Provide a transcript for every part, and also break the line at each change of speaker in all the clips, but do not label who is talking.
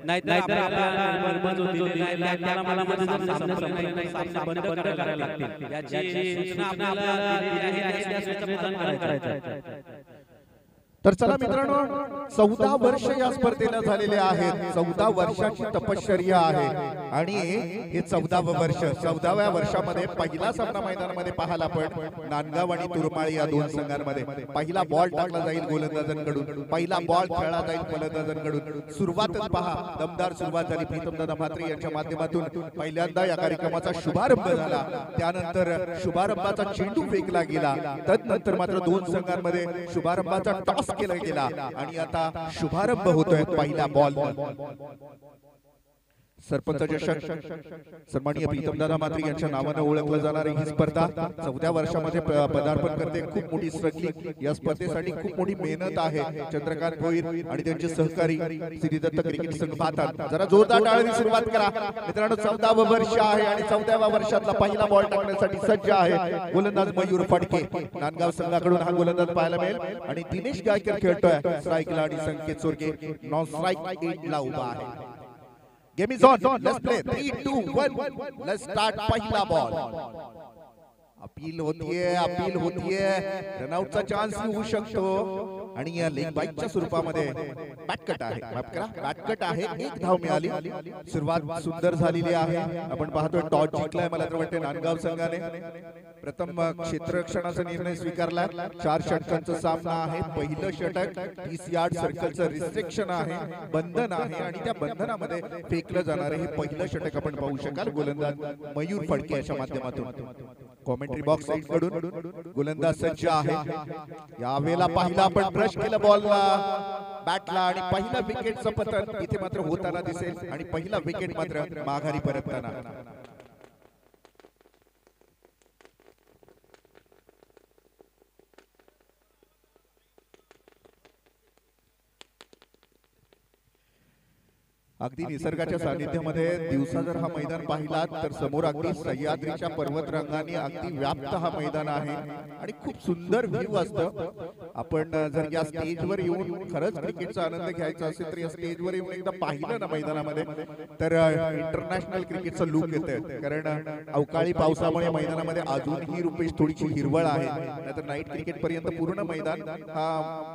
नाहीतर आपल्याला बंद होती नाही त्याला मला मध्ये जर सामने नाही सामना बंद करायला लागतील याची सूचना आपल्याला दिली आहे त्या सूचनेनुसार करायचं.
तर चला मित्रांनो 14 वर्ष या स्पर्धेला झालेले आहेत. 14 वर्षाची तपश्चर्या आहे आणि हे 14वे वर्ष 14व्या वर्षामध्ये पहिला सामना मैदानामध्ये पाहायला आपण नांदगाव आणि तुरमाळे या दोन संघांमध्ये पहिला बॉल टाकला जाईल गोलंदाजांकडून, पहिला बॉल खेळला जाईल फलंदाजांकडून. सुरुवातच पहा, दमदार सुरुवात झाली प्रीतमदादा म्हात्रे यांच्या माध्यमातून. पहिल्यांदा या कार्यक्रमाचा शुभारंभ झाला, त्यानंतर शुभारंभाचा चेंडू फेकला गेला, तदनंतर मात्र दोन संघांमध्ये शुभारंभाचा टॉस केला गेला आणि आता शुभारंभ होतोय पहिला बॉल. सरपंच चषक सन्माननीय प्रीतमदादा म्हात्रे यांच्या नावाने ओळखलं जाणारी ही स्पर्धा 14व्या वर्षामध्ये पदार्पण करते. खूप मोठी स्ट्रगलिंग या स्पर्धेसाठी, खूप मोठी मेहनत आहे. चंद्रकांत भोईर आणि त्यांचे सहकारी श्री दत्त क्रिकेट संघ पाहतात. जरा जोरदार टाळ्यांनी सुरुवात करा मित्रांनो. 14वे वर्ष आहे आणि 14व्या वर्षातला पहिला बॉल टाकण्यासाठी सज्ज आहे गोलंदाज मयूर फडके. नांदगाव संघाकडून हा गोलंदाज पाहायला मिळेल आणि दिनेश गायकर खेळतोय स्ट्राईकला आणि संकेत सोरके नॉन स्ट्राईक एजला उभा आहे. Game is on. Let's play. 3, 2, 1. Let's start. पहिला बॉल. अपील होतीये. रनआउटचा चान्स होऊ शकतो आणि या लेग बाईटच्या स्वरूपामध्ये बॅटकट आहे. माफ करा, बॅटकट आहे. एक धाव मिळाली. सुरुवात सुंदर झालेली आहे. आपण पाहतोय टॉस जिंकलाय मला तर वाटते नांदगाव संघाने. प्रथम क्षेत्ररक्षणाचा निर्णय स्वीकारला. 4 षटकांचा सामना आहे. पहिलं षटक 30 यार्ड सर्कलचं रिस्ट्रिक्शन आहे, बंधन आहे आणि त्या बंधनामध्ये फेकलं जाणार हे पहिलं षटक आपण पाहू शकाल गोलंदाज मयूर फडके याच्या माध्यमातून. कॉमेंट्री बॉक्स साइड कडून गोलंदाज सज्ज आहे. यावेळेला पहिला आपण ब्रश केलं बॉलला बॅटला आणि पहिला विकेटचं पतन इथे मात्र होताना दिसेल आणि पहिला विकेट मात्र माघारी परतताना. अगदी निसर्गाच्या सानिध्यामध्ये दिवसा जर हा मैदान पाहिलात तर समोर अगदी सह्याद्रीच्या पर्वतरांगांनी अगदी व्याप्त हा मैदान आहे आणि खूप सुंदर व्ह्यू असतं. आपण जर या स्टेजवर येऊन खरंच क्रिकेटचा आनंद घ्यायचा असेल तर या स्टेजवर येऊन एकदा पाहिलं ना मैदानामध्ये तर इंटरनॅशनल क्रिकेटचं लुक येतं. कारण अवकाळी पावसामुळे मैदानामध्ये अजूनही रुपेश थोडीशी हिरवळ आहे, नाहीतर नाईट क्रिकेट पर्यंत पूर्ण मैदान हा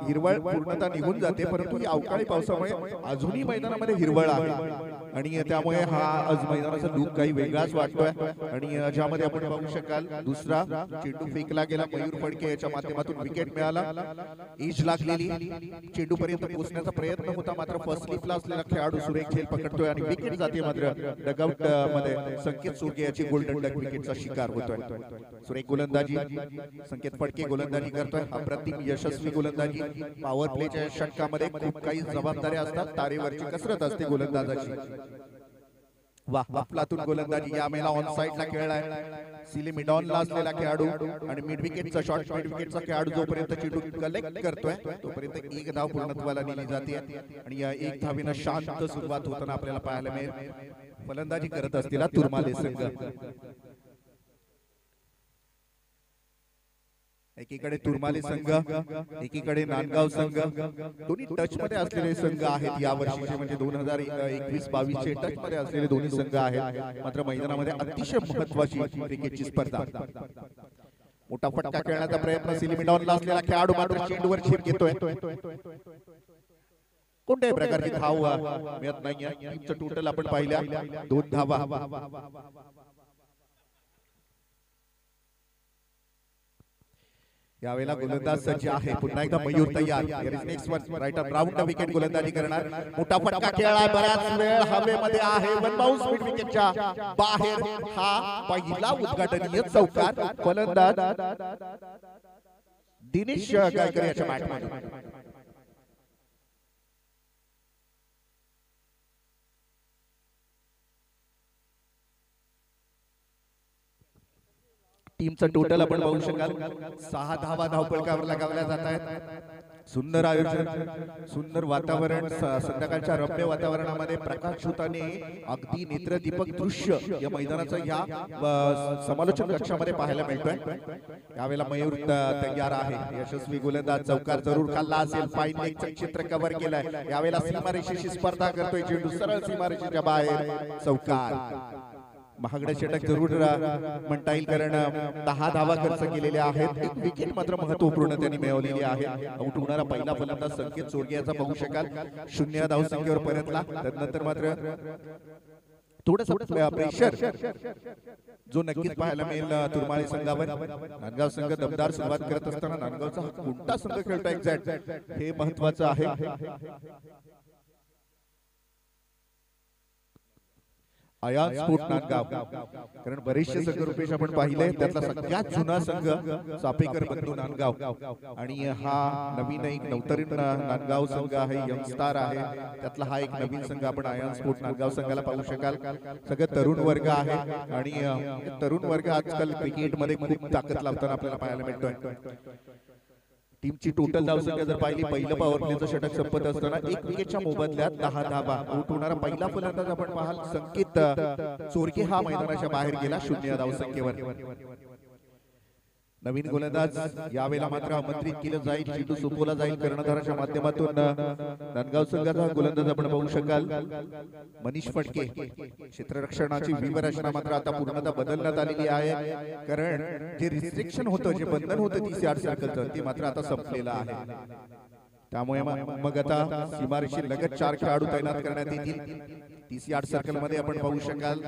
हिरवळ पूर्णतः निघून जाते, परंतु या अवकाळी पावसामुळे अजूनही मैदानामध्ये हिरवळ आणि त्यामुळे हा आज मैदानाचा लुक काही वेगळाच वाटतोय. आणि ज्यामध्ये आपण पाहू शकाल दुसरा चेंडू फेकला गेला मयूर फडके याच्या माध्यमातून विकेट मिळाला. एज लागलेली चेंडू पर्यंत पोहोचण्याचा प्रयत्न होता, मात्र फर्स्ट स्लिपला असलेला खेळाडू सुरेख झेल पकडतोय आणि विकेट जाते. मात्र डगआउट मध्ये संकेत सोरके याची गोल्डन डक विकेटचा शिकार होतोय. सुरेख गोलंदाजी संकेत फडके गोलंदाजी करतोय. अप्रतिम यशस्वी गोलंदाजी. पॉवर प्लेच्या षटकामध्ये खूप काही जबाबदाऱ्या असतात, तारेवरची कसरत असते गोलंदाजाची. वाह, अफलातून गोलंदाजी. या मेला ऑन साइडला खेळलाय सिली मिडॉनला असलेला खेळाडू आणि मिड विकेटचा शॉट मिड विकेटचा खेळाडू जोपर्यंत चेंडू कलेक्ट करतोय तोपर्यंत एक धाव पूर्णत्वाला नेली जाते आणि या एक धावीनं शांत सुरुवात होताना आपल्याला पाहायला मिळेल. फलंदाजी करत असलेला तुरमाले संघ. एकीकडे तुरमाले संघ, एकीकडे नांदगाव संघ. दोन्ही टच मध्ये असलेले संघ आहेत या वर्षीचे, म्हणजे 2021-22 चे टच मध्ये असलेले दोन्ही संघ आहेत. मात्र मैदानामध्ये अतिशय महत्त्वाची क्रिकेटची स्पर्धा. मोठा फटका खेळण्याचा प्रयत्न सिलिमिडॉनला असलेला खेळाडू मात्र चेंडूवर झेप घेतोय. कोणत्याही प्रकारची धाव मिळत नाहीये. टीमचं टोटल आपण पाहिल्या 2 धावा. यावेळेला गोलंदाज सज्ज आहे. पुन्हा एकदा मयूर तयार. Next one right round wicket गोलंदाजी करणार. मोठा फटका खेळला, बराच वेळ हवेमध्ये आहे. वन बाउन्स मिड विकेटच्या बाहेर. हा पहिला उद्घाटनीय चौकार. फलंदाज दिनेश गायकर याच्या बॅटमध्ये. टीमचं टोटल आपण पाहू शकाल 6 धावा धावपळकावर लगावल्या जात आहेत. सुंदर आयोजन, सुंदर वातावरण, संध्याकाळच्या रम्य वातावरणामध्ये प्रकाशझोताने अगदी नेत्रदीपक दृश्य या मैदानाचं या समालोचन कक्षामध्ये पाहायला मिळतोय। यावेळेला मयूर तयार आहे, यशस्वी गोलंदाज, चौकार जरूर खाल्ला असेल, फाईन लेगचं चित्र कव्हर केलंय। यावेळेला सीमारेषेशी स्पर्धा करतोय चेंडू, सरळ सीमारेषेच्या बाहेर, चौकार। महागडे षटक जरूर म्हणता येईल, कारण 10 धावा खर्च केलेल्या आहेत। एक विकेट मात्र महत्वपूर्ण त्यांनी मिळवलेली आहे। आउट होणारा पहिला फलंदाज संकेत सोडगे याचा बघू शकाल, 0 धावसंख्येवर परतला। त्यानंतर मात्र थोडंसं प्रेशर जो नक्कीच पाहायला मिळेल तुरमाळे संघावर। नांदगाव संघ दमदार सुरुवात करत असताना नांदगावचा कोणता संघ खेळतो एक्झॅक्ट हे महत्वाचं आहे। आयान स्पोर्ट नांदगाव, कारण बरेचसे संघ रुपेश आपण पाहिले, त्यातला सगळ्यात जुना संघ चापेकर बंधू नांदगाव, आणि हा नवीन एक नवतरीण नांदगाव संघ आहे, यंगस्टार आहे, त्यातला हा एक नवीन संघ आपण आयान स्पोर्ट नांदगाव संघाला पाहू शकाल। सगळं तरुण वर्ग आहे, आणि तरुण वर्ग आजकाल क्रिकेटमध्ये खूप ताकद लावताना आपल्याला पाहायला मिळतोय। टीमची टोटल धावसंख्या जर पाहिली, पहिलं पॉवर प्लेचं षटक संपत असताना 1 विकेटच्या मोबदल्यात 10 धावा। आउट होणारा पहिला फलंदाज आपण पाहाल संकेत चोरगे, हा मैदानाच्या बाहेर गेला 0 धावसंख्येवर। नवीन गोलंदाज यावेळेला मात्र आमंत्रित केलं जाईल, चेंडू सोपवला जाईल कर्णधाराच्या माध्यमातून। नांदगाव संघाचा गोलंदाज आपण पाहू शकाल, मनीष फटके। क्षेत्ररक्षणाची व्यूहरचना मात्र आता पूर्णतः बदलण्यात आलेली आहे, कारण जे रिस्ट्रिक्शन होतं, जे बंधन होतं 30 यार्ड सर्कलचं, ते मात्र आता संपलेलं आहे। त्यामुळे मग आता सीमारेषे लगत 4 खेळाडू तैनात करण्यात येतील। 30 यार्ड सर्कल मध्ये आपण पाहू शकाल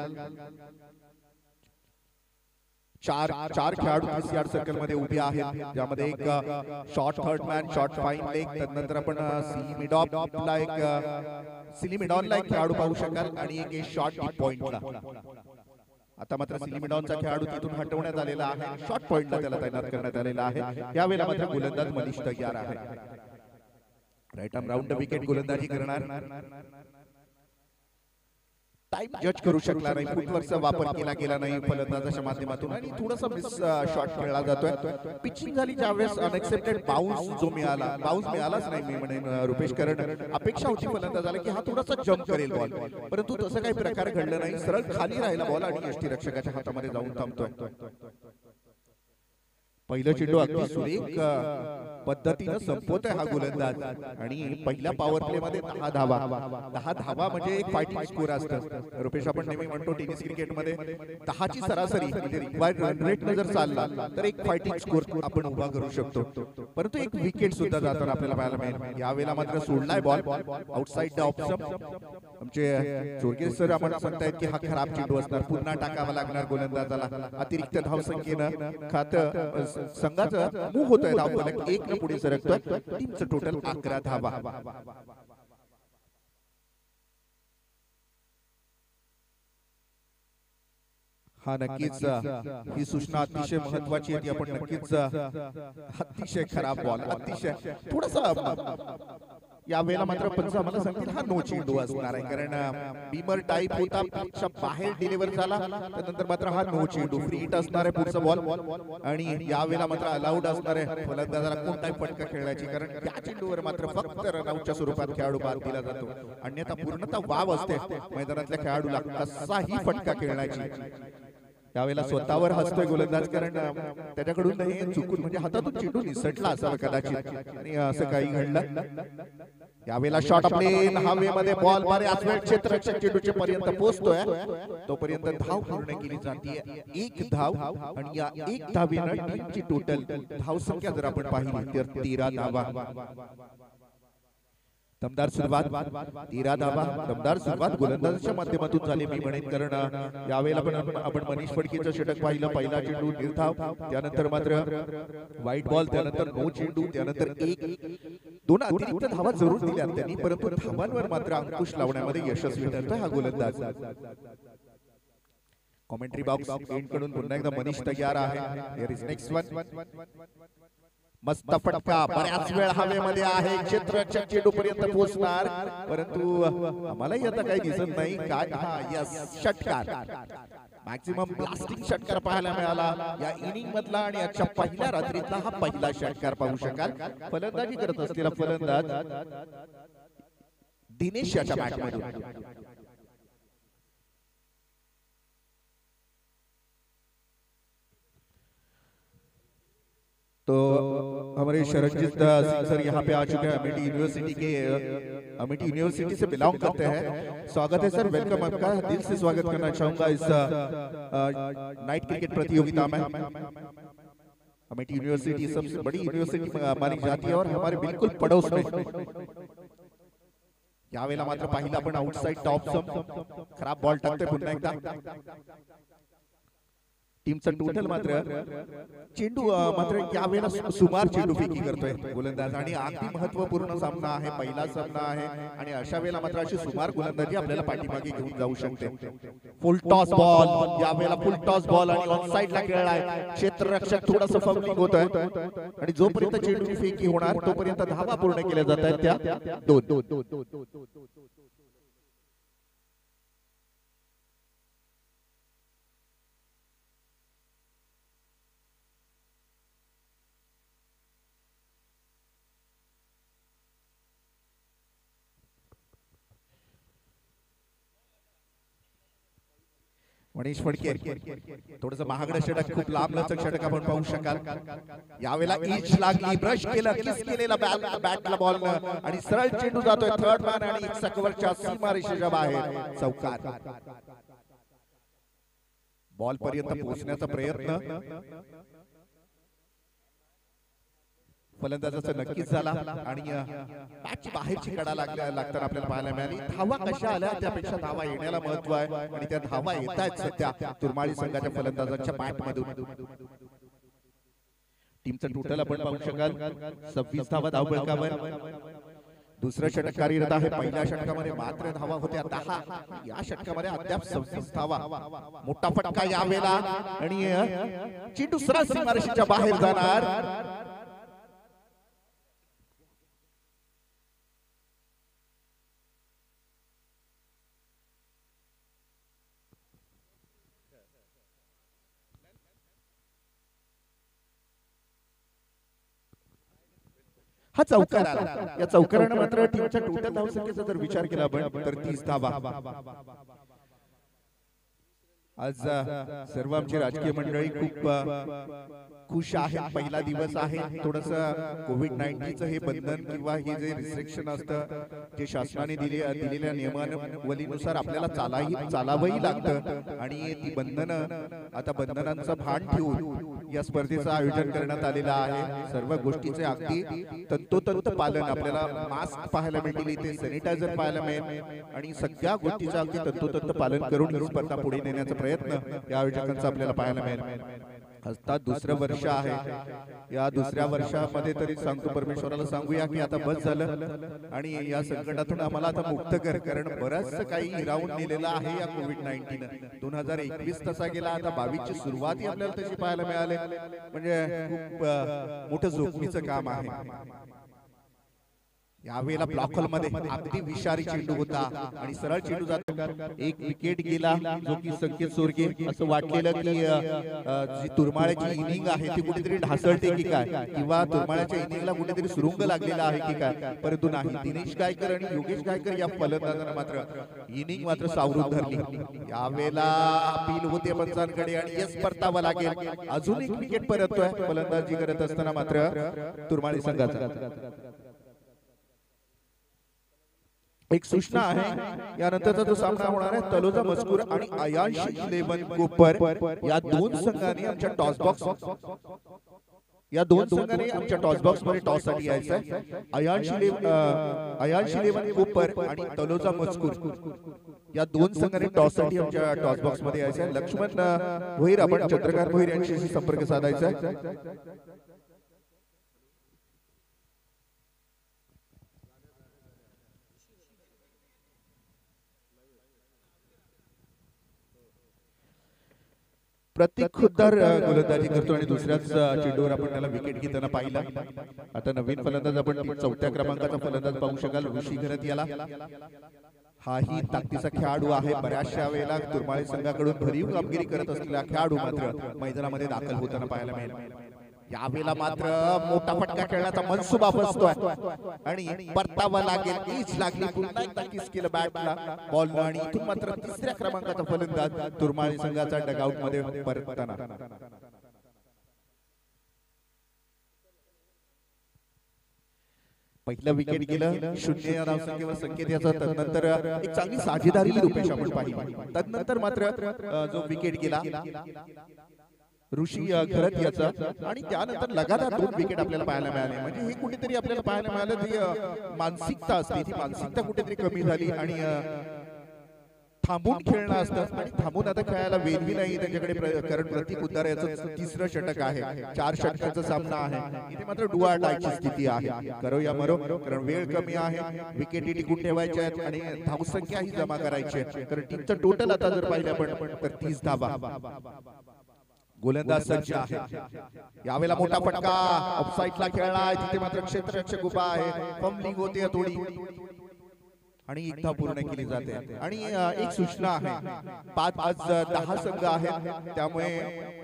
चार खेळाडू 30 यार्ड सर्कल मध्ये उभे आहेत, ज्यामध्ये एक short third man, short fine leg, त्यानंतर आपण सिलिमिडॉनला एक खेळाडू पाहू शकाल, आणि एक शॉर्ट पॉइंटला। आता मात्र सिलिमिडॉनचा खेळाडू तिथून हटवण्यात आलेला आहे, शॉर्ट पॉइंटला त्याला तैनात करण्यात आलेला आहे। यावेळेला मात्र गोलंदाज मनीष तयार आहे, राईट आर्म राऊंड विकेट गोलंदाजी करणार। टाइम जज करू शकला नाही, फुटवर्कचा वापर केला गेला नाही फलंदाजाच्या माध्यमातून, आणि थोडासा मिस शॉट खेळला जातोय। पिचिंग झाली ज्यावेळेस अनएक्सेप्टेड बाउन्स जो मिळाला, बाउन्स मिळालाच नाही मी म्हणेन रुपेश, कारण अपेक्षा होती फलंदाजाला की हा थोडासा जंप करेल बॉल, परंतु तसं काही प्रकार घडला नाही, सरळ खाली राहिला बॉल आणि यष्टीरक्षकाच्या हातामध्ये जाऊन थांबतोय। पहिलं चेंडू अगदी सुरेख पद्धतीने संपवतोय हा गोलंदाज, आणि पहिल्या पॉवर प्ले मध्ये 10 धावा। 10 धावा म्हणजे एक फायटिंग स्कोर असतं रुपेश, आपण नेहमी म्हणतो टेनिस क्रिकेट मध्ये 10 ची सरासरी म्हणजे रिक्वायर्ड रन रेट न जर चालला तर एक फायटिंग स्कोर आपण उभा करू शकतो, परंतु एक विकेट सुद्धा जाताना आपल्याला पाहायला मिळेल। यावेळेला मात्र सोडलाय ball outside the off stump. आमचे चोरगे सर आम्हाला सांगतायत की हा खराब चेंडू असणार, पुन्हा टाकावा लागणार गोलंदाजाला। अतिरिक्त धावसंख्येनं खातं संघाचं मूव्ह होतोय, धावफलक 1 ने पुढे सरकतोय, टीमचं टोटल 11 धावा। हा नक्कीच ही सूचना अतिशय महत्वाची आहे, आपण नक्कीच अतिशय खराब बॉल, अतिशय थोडासा यावेळेला मात्र पंच आम्हाला सांगतील हा नो चेंडू असणार आहे, कारण बीमर टाइप होता, पिचच्या बाहेर डिलिव्हर झाला, त्यानंतर मात्र हा नो चेंडू फ्री हिट असणार आहे पुढचा बॉल, आणि यावेळेला मात्र अलाउड असणार आहे फलंदाजाला कोणताही फटका खेळण्याची, कारण त्या चेंडूवर मात्र फक्त रनआउटच्या स्वरूपात खेळाडू बाद दिला जातो, अन्यथा पूर्णतः वाव असते मैदानातल्या खेळाडूला कसाही फटका खेळण्याची। यावेळेला स्वतःवर हसतोय गोलंदाज, कारण त्याच्याकडून हे चुकून म्हणजे हातातून चेंडू निसटला असावा कदाचित, आणि असं काही घडलं। यावेळेला शॉट प्लेन हवेमध्ये बॉल बऱ्याच वेळ क्षेत्ररक्षक चेंडूच्या पर्यंत पोहोचतोय, तोपर्यंत धाव पूर्ण केली जाते 1 धाव, आणि या 1 धावेनं टीमची टोटल धावसंख्या जर आपण पाहिली तर 13 धावा। दमदार सुरुवात 13 धावा, दमदार सुरुवात गोलंदाजाच्या माध्यमातून झाली मी म्हणेन, कारण यावेळेला आपण मनीष फडकेचं षटक पाहिलं, पहिला चेंडू निर्धाव, त्यानंतर मात्र व्हाईट बॉल, त्यानंतर नो चेंडू, त्यानंतर 1-2 अतिरिक्त धावा जरूर दिल्या त्यांनी, परंतु धावांवर मात्र अंकुश लावण्यामध्ये यशस्वी ठरतोय हा गोलंदाज। कमेंट्री बॉक्स एंड कडून पुन्हा एकदा मनीष तयार आहे, हिअर इज नेक्स्ट वन। मस्त फटका, बऱ्याच वेळ हवेमध्ये आहे, क्षेत्ररक्षक चेंडूपर्यंत पोहोचणार, परंतु आम्हालाही आता काही दिसत नाही काय. हा यस, षटकार, मॅक्सिमम ब्लास्टिंग षटकार पाहायला मिळाला या इनिंग मधला आणि आजच्या पहिल्या रात्रीतला हा पहिला षटकार पाहू शकाल. फलंदाजी करत असलेला फलंदाज दिनेश याच्या बॅटमधून. तो हमारे शरणजीत सिंह सर यहाँ पे आ चुके हैं, अमेठी यूनिवर्सिटी के, अमेठी यूनिवर्सिटी से बिलोंग करते हैं. स्वागत है सर, वेलकम आपका, दिल से स्वागत करना चाहूंगा इस नाइट क्रिकेट प्रतियोगिता में. अमेठी यूनिवर्सिटी सबसे बड़ी यूनिवर्सिटी मानी जाती है और हमारे बिल्कुल पड़ोस में. यावेळेला मात्र पाहिला आपण आउटसाइड टॉप सम, खराब बॉल टाकते पुन्हा एकदा. टीमचा टोटल मात्र चेंडू मात्र यावेळेला सुमार चेंडू फेकी करतोय गोलंदाज आणि अगदी महत्त्वपूर्ण सामना आहे, पहिला सामना आहे आणि अशा वेळेला मात्र अशी सुमार गोलंदाजी आपल्याला पाठीमागे घेऊन जाऊ शकते. फुल टॉस बॉल, यावेळेला फुल टॉस बॉल आणि ऑन साइडला खेळलाय. क्षेत्ररक्षक थोडंसं फाउलिंग होतंय आणि जोपर्यंत चेंडूची फेकी होणार तोपर्यंत धावा पूर्ण केल्या जात आहेत त्या दोन. मनीष फडके थोडंसं महागडं षटक, खूप लांब लचक षटक आपण पाहू शकाल. यावेळेला ईच लागली, ब्रश केलं, किस केलेला बॅटला बॉल आणि सरळ चेंडू जातोय थर्ड मॅन आणि एक सकवरच्या सीमारेषेच्या बाहेर. चौकार, बॉल पर्यंत पोहोचण्याचा प्रयत्न फलंदाजाचा नक्कीच झाला आणि बॅटची बाहेरची कडा लागताना आपल्याला पाहायला मिळाली. धावा कशा आल्या त्यापेक्षा धावा येण्याला महत्व आहे आणि त्या धावा येत आहेत सध्या तुरमाळी संघाच्या फलंदाजांच्या बॅटमधून. टीमचं टोटल आपण पाहू शकाल 26 धावा धावफलकावर. दुसरं षटक कार्यरत आहे. पहिल्या षटकामध्ये मात्र धावा होत्या 10, या षटकामध्ये अद्याप 26 धावा. मोठा फटका यावेळेला आणि चेंडू सरळ सीमारेषेच्या बाहेर जाणार. हा चौकार आला. या चौकाराने मात्र टीमच्या टोटल धावसंख्येचा जर विचार केला आपण तर 30 धावा. आज सर्व आमची राजकीय मंडळी खूप खुश आहेत. पहिला दिवस आहे. थोडंसं कोविड-19चं हे बंधन किंवा हे जे रिस्ट्रिक्शन असतं जे शासनाने दिलेल्या नियमावलीनुसार आपल्याला चालावंही लागतं आणि ती बंधनं आता बंधनांचं भान ठेवून या स्पर्धेचं आयोजन करण्यात आलेलं आहे. सर्व गोष्टीचे अगदी तंतोतंत पालन आपल्याला मास्क पाहायला मिळतील, इथे सॅनिटायझर पाहायला मिळेल आणि सगळ्या गोष्टीचं अगदी तंतोतंत पालन करून ही स्पर्धा पुढे नेण्याचा प्रयत्न या आयोजकांचा आपल्याला पाहायला मिळेल. आता दुसरं वर्ष आहे. या दुसऱ्या वर्षामध्ये तरी सांगतो परमेश्वराला सांगूया की आता बस झालं आणि या संकटातून आम्हाला आता मुक्त कर, कारण बरंच काही हिरावून नेलेलं आहे या कोविड-19. 2021 तसा गेला, आता 22 ची सुरुवात आपल्याला तशी पाहायला मिळाली. म्हणजे खूप मोठं जोखमीचं काम आहे. यावेळेला ब्लॉक हॉल मध्ये अगदी विषारी चेंडू होता आणि सरळ चेंडू जातो. एक विकेट गेला जो की संकेत सोरगे असं वाटलेलं की जी तुरमाळ्याची इनिंग आहे ती कुठेतरी ढासळते की काय किंवा तुरमाळ्याच्या इनिंगला कुठेतरी सुरुंग लागलेला आहे की काय, परंतु नाही. दिनेश गायकर आणि योगेश गायकर या फलंदाजांना मात्र इनिंग मात्र सावरून धरली. यावेळेला अपील होते पंचांकडे आणि यस परतावा लागेल. अजून एक विकेट परततोय फलंदाजी करत असताना मात्र तुरमाळी संघाचा. एक सूचना आहे, यानंतरचा जो सामना होणार आहे तलोजा मजकूर आणि आयांश 11 कोपर या दोन संघांनी आमच्या टॉस बॉक्स मध्ये टॉस साठी यायचं आहे. आयांश 11 कोपर आणि तलोजा मजकूर या दोन संघांनी टॉस साठी आमच्या टॉस बॉक्स मध्ये यायचं आहे. लक्ष्मण भोईर, आपण चंद्रकांत भोईर यांच्याशी संपर्क साधायचा आहे. प्रतीक खुद्दार गोलंदाजी करतो आणि दुसऱ्याच चेंडूवर आपण त्याला विकेट घेताना पाहिलं. आता नवीन फलंदाज आपण चौथ्या क्रमांकाचा फलंदाज पाहू शकाल ऋषी घरत याला. हाही ताकदीचा खेळाडू आहे. बऱ्याचशा वेळेला तुरमाळे संघाकडून भरीव कामगिरी करत असलेला खेळाडू मात्र मैदानामध्ये दाखल होताना पाहायला मिळेल. यावेळेला मात्र मोठा फटका खेळण्याचा मनसुबा बसतोय आणि परतावा लागेल. ईच लागली, पुन्हा एकदा किस केलं बॅटला बॉलनं आणि इथून मात्र तिसऱ्या क्रमांकाचा फलंदाज तुरमाळे संघाचा डगआउट मध्ये परतताना. पहिलं विकेट गेलं 0 या धावसंख्येवर संकेत याचा. तदनंतर एक चांगली साजेदारी रुपेश आपण पाहिली. तदनंतर मात्र जो विकेट गेला ऋषी घरत याचा आणि त्यानंतर लगातार 2 विकेट आपल्याला पाहायला मिळाले. म्हणजे हे कुठेतरी आपल्याला पाहायला मिळालं ती मानसिकता असते, ती मानसिकता कुठेतरी कमी झाली आणि थांबून खेळणं असतं आणि थांबून आता खेळायला वेळही नाही त्यांच्याकडे. कारण प्रतीक खुद्दार याचं तिसरं षटक आहे. 4 षटकांचा सामना आहे. इथे मात्र डू ऑर डायची स्थिती आहे. करो या मरो, कारण वेळ कमी आहे. विकेटी टिकून ठेवायच्या आहेत आणि धावसंख्याही जमा करायची आहे. कारण टीमचं टोटल आता जर पाहिलं आपण तर 30 धावा. गोलंदाज सज्ज आहे. यावेळेला मोठा फटका ऑफसाईडला खेळला. तिथे मात्र क्षेत्ररक्षक उभा आहे. फंबलिंग होते थोडी आणि एक धाव पूर्ण केली जाते. आणि एक सूचना आहे, 10 संघ आहेत. त्यामुळे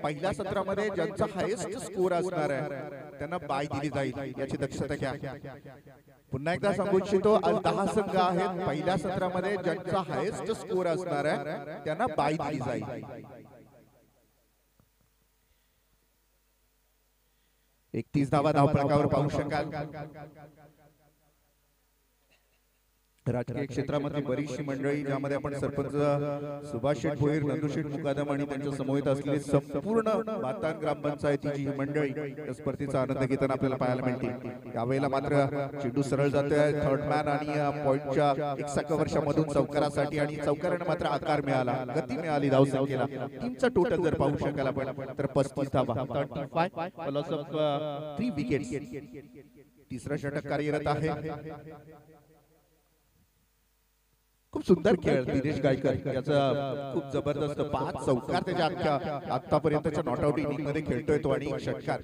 पहिल्या सत्रामध्ये ज्यांचा हायेस्ट स्कोर असणार आहे त्यांना बाय दिली जाईल, याची दक्षता घ्या. पुन्हा एकदा सांगू इच्छितो, आज 10 संघ आहेत. पहिल्या सत्रामध्ये ज्यांचा हायेस्ट स्कोर असणार आहे त्यांना बाय दिली जाईल. 31 धावा धावफलकावर पाहू शकाल. राजकीय क्षेत्रामध्ये बरीचशी मंडळी, ज्यामध्ये आपण सरपंच सुभाष शेठ भोईर, नंदू शेठ मुकादम आणि त्यांच्या समवेत असलेली संपूर्ण मातान ग्रामपंचायतीची ही मंडळी या स्पर्धेचा आनंद घेताना आपल्याला पाहायला मिळते. यावेळेला मात्र चेंडू सरळ जातोय थर्ड मॅन आणि पॉइंटच्या 1 वर्षामधून चौकारासाठी आणि चौकाराने मात्र आकार मिळाला, गती मिळाली धावसंख्येला. टीमचा टोटल जर पाहू शकाल आपण तर 35 धावा, 35 लॉस ऑफ 3 विकेट्स. तिसरं षटक कार्यरत आहे. खूप सुंदर खेळ दिनेश गायकर याचा, खूप जबरदस्त 5 चौकार त्याच्या आतापर्यंतच्या नॉट आउट इनिंग मध्ये खेळतोय तो आणि 1 षटकार.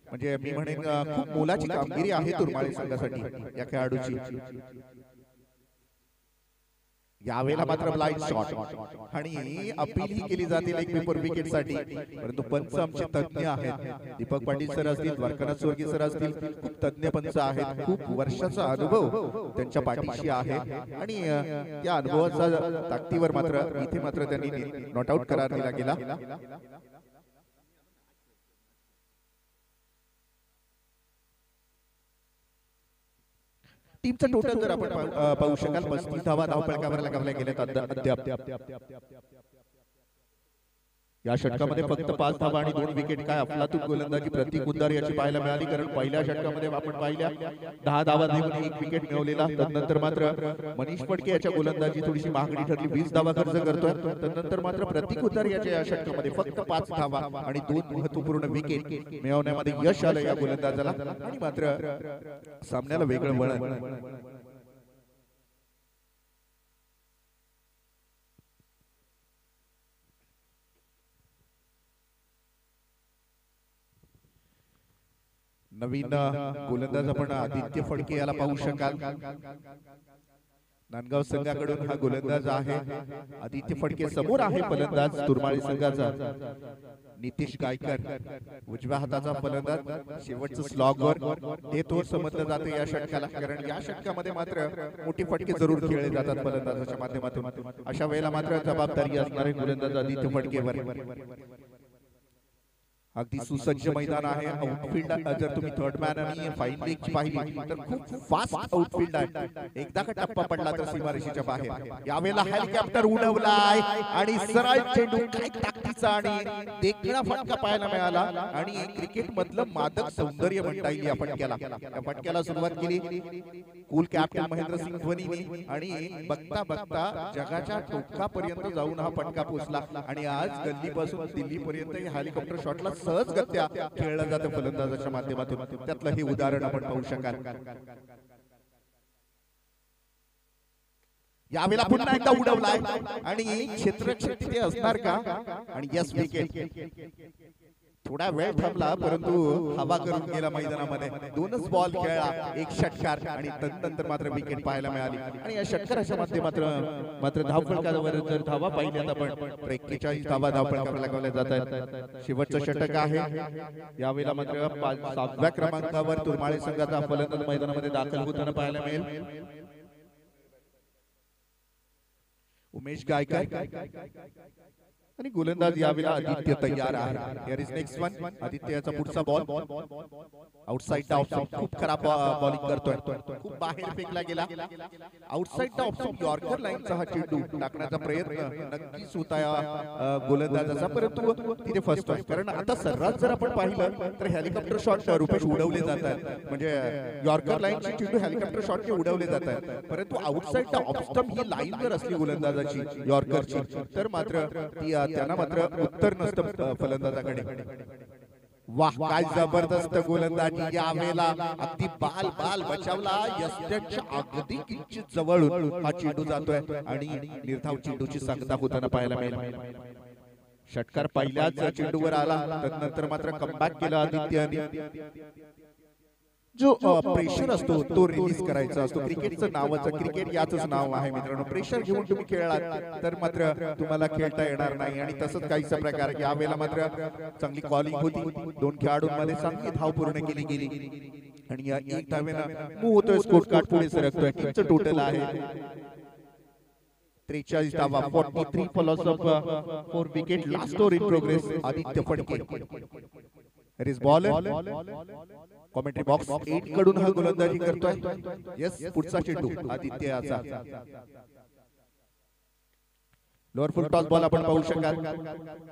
म्हणजे मी म्हणेन खूप मोलाची कामगिरी आहे तुरमाळे संघासाठी या खेळाडूची. यावेळेला मात्र ब्लाइंड शॉट आणि अपील ही केली जाते लेग पेपर विकेट साठी. परंतु पंच आमचे तज्ञ आहेत, दीपक पाटील सर असतील, द्वारकानाथ स्वर्गीय सर असतील, खूप तज्ञ पंच आहेत. खूप वर्षाचा अनुभव त्यांच्या पाठीशी आहे आणि त्या अनुभवाच्या ताकदीवर मात्र इथे मात्र त्यांनी नॉट आउट करार दिला गेला. टीमचा टोटल जर आपण पाहू शकाल 35 धावा धावफलकावर लगावल्या गेल्यात अद्याप. या षटकामध्ये फक्त 5 धावा आणि 2 विकेट. काय अफलातून गोलंदाजी प्रतीक खुद्दार याची पाहायला मिळाली. कारण पहिल्या षटकामध्ये आपण पाहिल्या 10 धावा देऊन 1 विकेट मिळवलेला. तदनंतर मात्र मनीष फडके याच्या गोलंदाजी थोडीशी महागडी ठरली, 20 धावा खर्च करतोय. तदनंतर मात्र प्रतीक खुद्दार याच्या या षटकामध्ये फक्त 5 धावा आणि 2 महत्वपूर्ण विकेट मिळवण्यामध्ये यश आलं या गोलंदाजाला आणि मात्र सामन्याला वेगळं वळण. नवीन गोलंदाज आपण आदित्य फडके याला पाहू शकाल. नांदगाव संघाकडून हा गोलंदाज आहे. आदित्य फडके समोर आहे फलंदाज तुरमाळे संघाचा नितीश गायकर, उजव्या हाताचा फलंदाज. शेवटचं स्लॉगवर हे तो समजलं जातं या षटकाला. कारण या षटकामध्ये मात्र मोठी फटके जरूर खेळले जातात फलंदाजाच्या माध्यमातून. अशा वेळेला मात्र जबाबदारी असणारे गोलंदाज आदित्य फडकेवर. अगदी सुसज्ज मैदान आहे. आउटफील्ड जर तुम्ही थर्ड मॅन आणि फाईन लेगची पाहिली तर खूप फास्ट आउटफील्ड आहे. एकदा का टप्पा पडला तर सीमारेषेच्या बाहेर. यावेळेला हेलिकॉप्टर उडवलाय आणि सरळ चेंडू, काय ताकदीचा आणि देखणा फटका पाहायला मिळाला आणि क्रिकेट मधलं मादक सौंदर्य म्हणता येईल या फटक्याला. या फटक्याला सुरुवात केली कूल कॅप्टन महेंद्रसिंग धोनीने आणि बघता बघता जगाच्या टोकापर्यंत जाऊन हा फटका पोहोचला आणि आज गल्लीपासून दिल्लीपर्यंत हे हेलिकॉप्टर शॉटला सहजगत्या खेळलं जातं फलंदाजाच्या माध्यमातून. त्यातलं हे उदाहरण आपण पाहू शकाल. यावेळेला पुन्हा एकदा उडवलाय आणि क्षेत्ररक्षक तिथे असणार का? आणि यस विकेट. थोडा वेळ थांबला परंतु हवा करून गेला मैदानामध्ये. दोनच बॉल खेळला, एक षटकार आणि तदनंतर मात्र विकेट पाहायला मिळाली. आणि या षटकाराच्या मध्ये मात्र धावफलकावर जर धावा पाहिल्यात आपण 41 धावा धावफलकावर लगावल्या जात आहेत. शेवटचं षटक आहे. यावेळेला मात्र 7व्या क्रमांकावर तुरमाळे संघाचा फलंदाज मैदानामध्ये दाखल होताना पाहायला मिळेल. उमेश गायकर आणि गोलंदाज यावेळेला आदित्य तयार आहे. Here is next one. आदित्यचा पुढचा बॉल आउटसाइड द ऑफ खूप खराब बॉलिंग करतोय. खूप बाहेर फेकला गेला. आउटसाइड द ऑफ यॉर्कर लाईनचा हा चेंडू टाकण्याचा प्रयत्न नक्कीच होता या गोलंदाजाचा, परंतु तिथे फसतोय. कारण आता सर्रास जर आपण पाहिलं तर हेलिकॉप्टर शॉट रुपेश उडवले जातात. म्हणजे यॉर्कर लाईनचे चेंडू हेलिकॉप्टर शॉटने उडवले जातात, परंतु outside the off stump he line जर असली गोलंदाजाची यॉर्करची तर मात्र ती त्यांना मात्र उत्तर नसतं फलंदाजाकडे. वाह, काय जबरदस्त गोलंदाजी यावेळेला. अगदी बाल बचावला. यष्ट्यांच्या अगदी किंचित जवळून हा चेंडू जातोय आणि निर्धाव चेंडूची सांगता होताना पाहायला मिळेल. षटकार पहिल्याच चेंडूवर आला, त्यानंतर मात्र कमबॅक केला आदित्यने. जो प्रेशर असतो तो रिलीज करायचा असतो. क्रिकेटचं नावाचं, क्रिकेट याचंच नाव आहे मित्रांनो. प्रेशर घेऊन तुम्ही खेळलात तर मात्र तुम्हाला खेळता येणार नाही. आणि तसंच काहीचा प्रकार यावेळेला मात्र चांगली कॉलिंग होती. 2 खेळाडूंमध्ये चांगली धाव पूर्ण केली गेली आणि या एक धावेनं मूव होतोय. स्कोर कार्ड पुढे सरकतोय. टीमचं टोटल आहे 43 धावा. 43 followers of 4 wicket. Last over in progress. Aditya Phadke is bowler. Commentary box 8 कडून हा गोलंदाजी करतोय. यस, पुढचा चेंडू आदित्यचा. लोअर फुल टॉस बॉल आपण पाहू शकाल.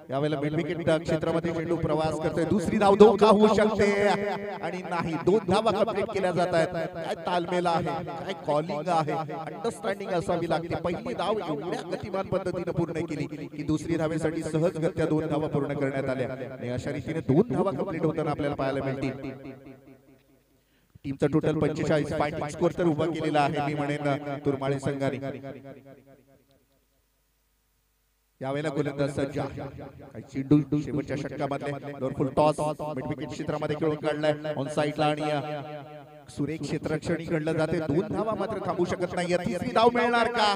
यावेळेला मिड विकेट क्षेत्रामध्ये चेंडू प्रवास करतोय. दुसरी धाव धोका होऊ शकते आणि नाही. 2 धावा कंप्लीट केल्या जात आहेत. काय तालमेल आहे, काय कॉलिंग आहे, अंडरस्टँडिंग असावी लागते. पहिली धाव एवढ्या गतिमान पद्धतीने पूर्ण केली की दुसरी धावेसाठी सहजगत्या 2 धावा पूर्ण करण्यात आल्या आणि अशा रीतीने 2 धावा कंप्लीट होताना आपल्याला पाहायला मिळतील. टीमचा टोटल 45 फायटिंग स्कोर तर उभा केलेला आहे मी म्हणेन तुरमाळे संघाने. यावेळेला गोलंदाज सज्ज आहे. काही चेंडू शेवटच्या षटकामधले. Lower full toss mid wicket क्षेत्रामध्ये खेळून काढलाय ऑन साइडला आणि सुरेख क्षेत्ररक्षण घडलं जाते. 2 धावा मात्र थांबू शकत नाही. तिसरी धाव मिळणार का?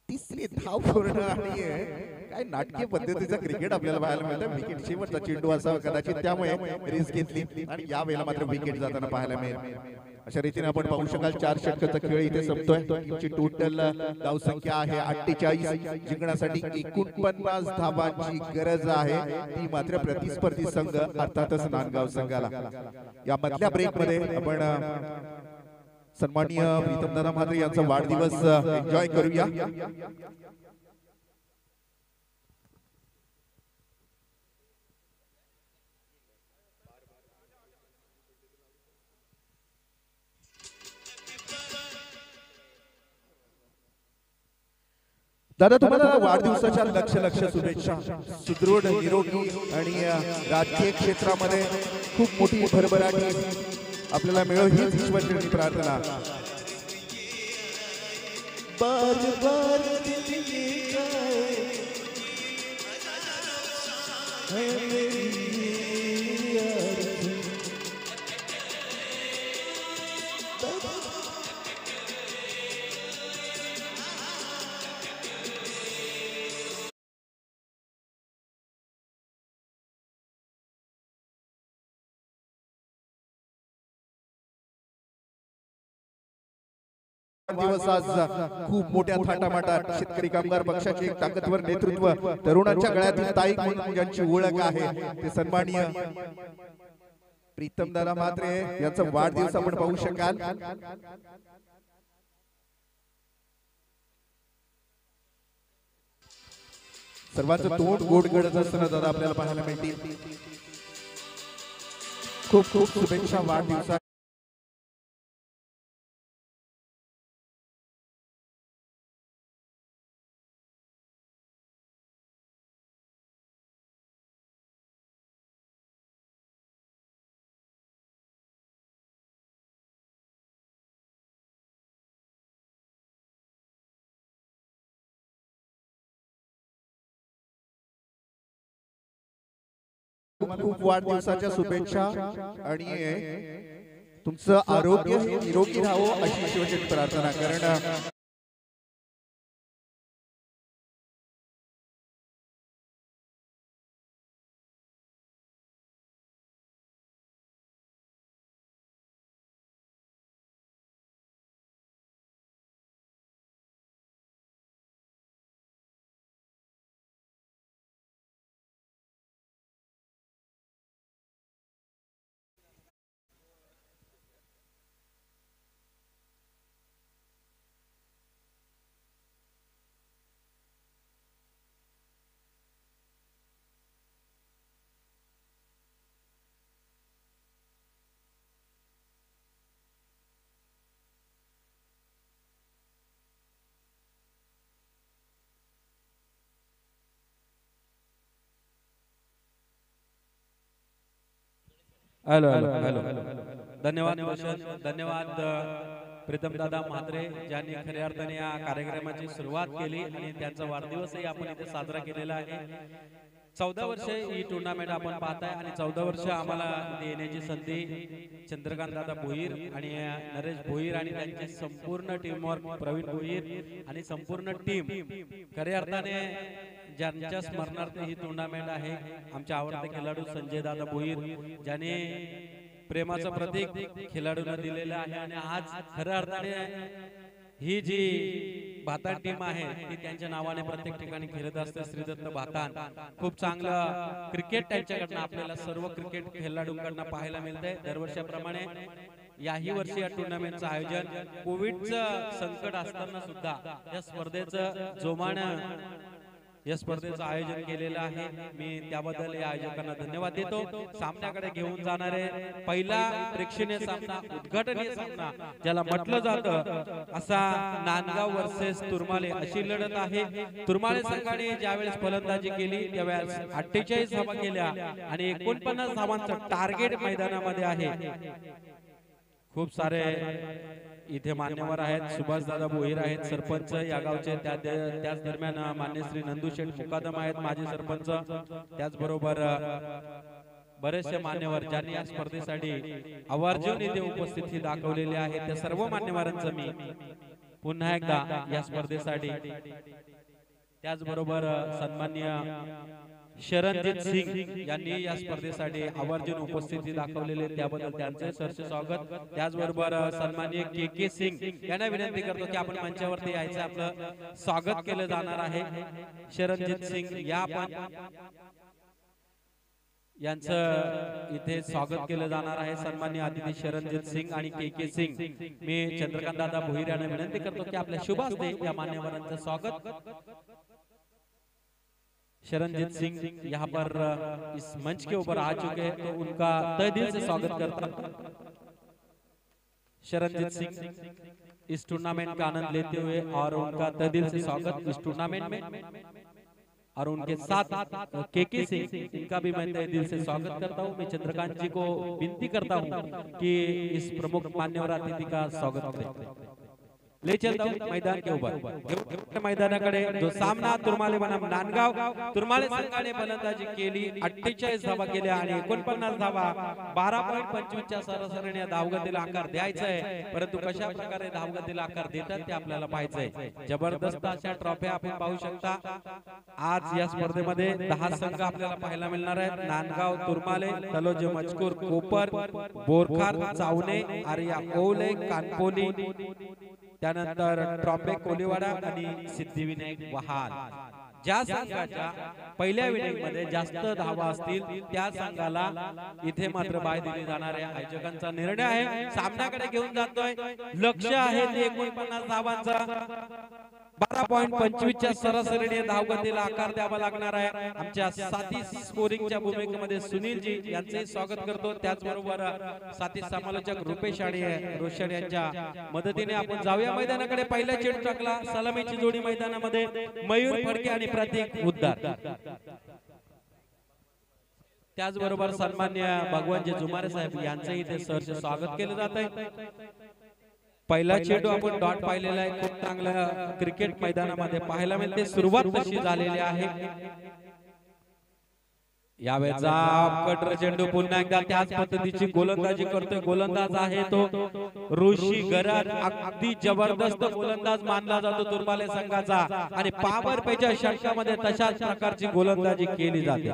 तिसरी धाव पूर्ण आणि काय नाटकीय पद्धतीचं क्रिकेट आपल्याला पाहायला मिळतं. विकेट शेवटचा चेंडू असावा कदाचित, त्यामुळे रिस्क घेतली आणि यावेळेला मात्र विकेट जाताना पाहायला मिळेल. अशा रीतीने आपण पाहू शकाल 4 षटकाचा खेळ इथे संपतोय. टीमची टोटल धाव संख्या आहे 48. जिंकण्यासाठी 49 धावांची गरज आहे. ती मात्र प्रतिस्पर्धी संघ अर्थातच नांदगाव संघाला. या मधल्या ब्रेक मध्ये आपण सन्माननीय प्रीतमदादा म्हात्रे यांचा वाढदिवस एन्जॉय करूया. दादा, तुम्हाला वाढदिवसाच्या लक्ष शुभेच्छा. सुदृढ, निरोगी आणि राजकीय क्षेत्रामध्ये खूप मोठी भरभराटी आपल्याला मिळो हीच ईश्वरचरणी प्रार्थना. बार बार दिल दिवस आज खूप मोठ्या थाटामाटात शेतकरी कामगार पक्षाचे एक ताकदवर नेतृत्व, तरुणांच्या गळ्यातील ताईक म्हणून ज्यांची ओळख आहे ते सन्माननीय प्रीतमदादा म्हात्रे यांचा वाढदिवस आपण पाहू शकाल. सर्वांचं तोंड गोड गडद असताना दादा आपल्याला पाहायला मिळतील. खूप खूप शुभेच्छा वाढदिवसा. खूप खूप वाढदिवसाच्या शुभेच्छा आणि तुमचं आरोग्य हे निरोगी राहावं अशी ईश्वराची प्रार्थना. कारण
हॅलो हॅलो हॅलो धन्यवाद धन्यवाद प्रीतम दादा म्हात्रे ज्यांनी खऱ्या अर्थाने या कार्यक्रमाची सुरुवात केली आणि त्यांचा वाढदिवसही आपण इथे साजरा केलेला आहे. 14 वर्ष ही टुर्नामेंट आपण पाहताय आणि 14 वर्ष आम्हाला येण्याची संधी चंद्रकांत दादा भोईर आणि नरेश भोईर आणि त्यांचे संपूर्ण टीमवर्क प्रवीण भोईर आणि संपूर्ण टीम खऱ्या अर्थाने ज्यांच्या स्मरणार्थ ही टुर्नामेंट आहे. आमचे आवडते खेळाडू संजय दादा भोईर ज्याने प्रेमाचं प्रतीक खेळाडूंना दिलेलं आहे आणि आज खऱ्या अर्थाने ही जी भातान टीम आहे ती त्यांच्या नावाने प्रत्येक ठिकाणी खेळत असते. श्रीदत्त भातान खूप चांगलं क्रिकेट त्यांच्याकडनं आपल्याला सर्व क्रिकेट खेळाडूंकडनं पाहायला मिळतंय. दरवर्षाप्रमाणे याही वर्षी या टुर्नामेंटचं आयोजन कोविडचं संकट असताना सुद्धा या स्पर्धेचं जोमानं या स्पर्धेचं आयोजन केलेलं आहे. मी त्याबद्दल या आयोजकांना धन्यवाद देतो. सामन्याकडे घेऊन जाणारे पहिला प्रेक्षणीय सामना उद्घाटनीय सामना ज्याला म्हटलं जातं असा नांदगाव वर्सेस तुरमाले अशी लढत आहे. तुरमाले संघाने ज्यावेळेस फलंदाजी केली त्यावेळेस 48 धावा केल्या आणि 49 धावांचं टार्गेट मैदानामध्ये आहे. खूप सारे इथे मान्यवर आहेत. सुभाष दादा भोईर आहेत सरपंच या गावचे. त्याच दरम्यान मान्य श्री नंदू शेठ मुकादम आहेत माजी सरपंच. त्याचबरोबर बरेचसे मान्यवर ज्यांनी या स्पर्धेसाठी आवर्जून इथे उपस्थिती दाखवलेली आहे त्या सर्व मान्यवरांचं मी पुन्हा एकदा या स्पर्धेसाठी त्याचबरोबर सन्माननीय शरणजीत सिंग यांनी या स्पर्धेसाठी आवर्जून उपस्थिती दाखवलेली त्याबद्दल त्यांचे सरसे स्वागत. त्याचबरोबर सन्माननीय के सिंग यांना विनंती करतो की आपण मंचावरती यायचं आपलं स्वागत केलं जाणार आहे. शरणजीत सिंग या आपण यांचं इथे स्वागत केलं जाणार आहे. सन्माननीय अतिथी शरणजीत सिंग आणि के सिंग. मी चंद्रकांत दादा भोईर यांना विनंती करतो की आपल्या शुभ हस्ते या मान्यवरांचं स्वागत. शरणजीत सिंह यहाँ पर इस मंच के ऊपर आ चुके हैं तो उनका तहे दिल से स्वागत करता हूं. शरणजीत सिंह इस टूर्नामेंट का आनंद लेते हुए और उनका तहे दिल से स्वागत इस टूर्नामेंट में. और उनके साथ के सिंह इनका भी मैं तहे दिल से स्वागत करता हूं. मैं चंद्रकांत जी को विनती करता हूं कि इस प्रमुख मान्यवर अतिथि का स्वागत करें. ले चलता हूं मैदान के ऊपर. मैदानाकडे जो सामना तुरमाले बनाम नांदगाव तुरमाले संघाने फलंदाजी केली. 48 धावा केल्या आणि 49 धावा 12.25 च्या सरासरीने धावगतीला आकार द्यायचा आहे. परंतु कशा प्रकारे धावगतीला आकार देतात ते आपल्याला पाहायचंय. जबरदस्त अशा ट्रॉफ्या आपण पाहू शकता. आज या स्पर्धेमध्ये 10 संघ आपल्याला पाहायला मिळणार आहेत. नांदगाव तुरमाले तलोज मजकूर कोपर बोरखार चावणे आर्या ओवले कानपोली त्यानंतर ट्रॉम्बे कोलीवाडा आणि सिद्धिविनायक वहाल. ज्या संघाच्या पहिल्या विनिंग मध्ये जास्त धावा असतील त्या संघाला इथे मात्र बाय दिली जाणार आहे. आयोजकांचा निर्णय आहे. सामन्याकडे घेऊन जातोय. लक्ष आहे ते 49 धावांचा. 12.25 च्या सरासरीने धावगतीला आकार द्यावा लागणार आहे. आमच्या साथी स्कोरिंगच्या भूमिकेमध्ये सुनील जी यांचे स्वागत करतो. त्याचबरोबर साथी समालोचक रुपेश आणि रोशन यांच्या मदतीने आपण जाऊया मैदानाकडे. पहिला चेंडू टाकला सलामीची जोडी मैदानामध्ये मयूर फडके आणि प्रतीक उद्दार. त्याचबरोबर सन्माननीय भगवानजी जुमारे साहेब यांचेही इथे सहर्ष स्वागत केलं जात आहे. पहिला चेंडू आपण डॉट पाहिलेला आहे. खूप चांगला क्रिकेट मैदानामध्ये पाहायला मिळते. सुरुवात तशी झालेली आहे. यावेळेचा कटर चेंडू पुन्हा एकदा त्याच पद्धतीची गोलंदाजी करतोय. गोलंदाज आहे तो ऋषी गरज. अगदी जबरदस्त गोलंदाज मानला जातो तुर्माले संघाचा आणि पावर पेच्या षटकामध्ये तशाच प्रकारची गोलंदाजी केली जाते.